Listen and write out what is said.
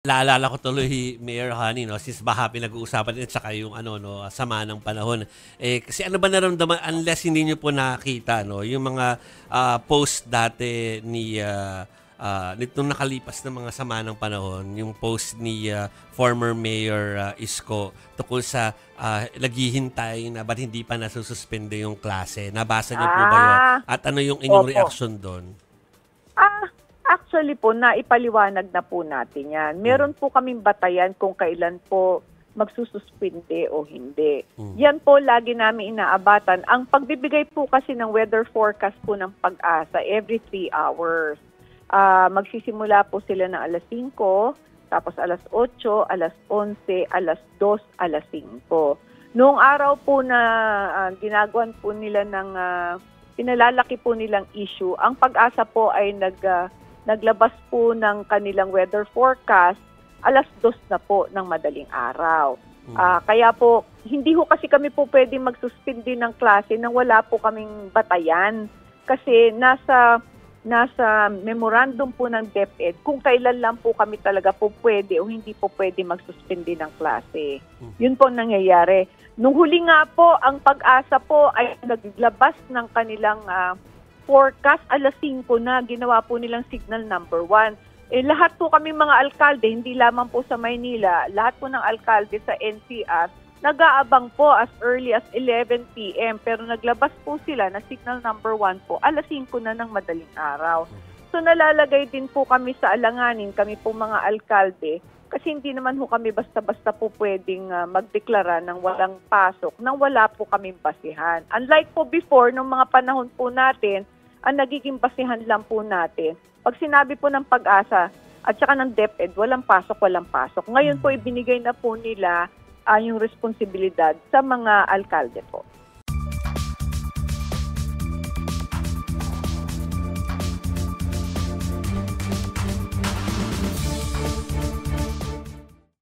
Naalala ko tuloy, Mayor Honey, 'no, since baka pinag-uusapan din tsaka yung ano 'no, sama ng panahon. Kasi ano ba naramdaman unless hindi niyo po nakita 'no, yung mga, post dati ni, nitong nakalipas na mga sama ng panahon, yung post ni, former Mayor, Isko tungkol sa, naghihintay na ba't hindi pa nasususpende yung klase. Nabasa niyo po ba yun? Ah, At ano yung inyong opo. reaksyon dun? Actually po, naipaliwanag na po natin yan. Hmm, Meron po kaming batayan kung kailan po magsususpinde o hindi. hmm, Yan po lagi namin inaabatan. Ang pagbibigay po kasi ng weather forecast po ng Pag-asa every 3 hours. Magsisimula po sila ng alas 5, tapos alas 8, alas 11, alas 2, alas 5. Noong araw po na ginagawan po nila ng pinalalaki po nilang issue, ang Pag-asa po ay naglabas po ng kanilang weather forecast alas 2 na po ng madaling araw. hmm, Kaya po, hindi ho kasi kami po pwedeng magsuspindi ng klase nang wala po kaming batayan. Kasi nasa memorandum po ng DepEd kung kailan lang po kami talaga po pwede o hindi po pwede magsuspindi ng klase. hmm, Yun po nangyayari. Nung huli nga po, ang Pag-asa po ay naglabas ng kanilang forecast alas 5 na, ginawa po nilang signal number 1. Lahat po kami mga alkalde, hindi lamang po sa Maynila, lahat po ng alkalde sa NCR, nag-aabang po as early as 11 p.m. Pero naglabas po sila na signal number 1 po, alas 5 na ng madaling araw. So nalalagay din po kami sa alanganin, kami po mga alkalde, kasi hindi naman po kami basta-basta po pwedeng magdeklara ng walang pasok, nang wala po kaming basihan. Unlike po before, nung mga panahon po natin, ang nagiging basihan lang po natin, pag sinabi po ng Pag-asa at saka ng DepEd, walang pasok, walang pasok. Ngayon po ibinigay na po nila yung responsibilidad sa mga alkalde po.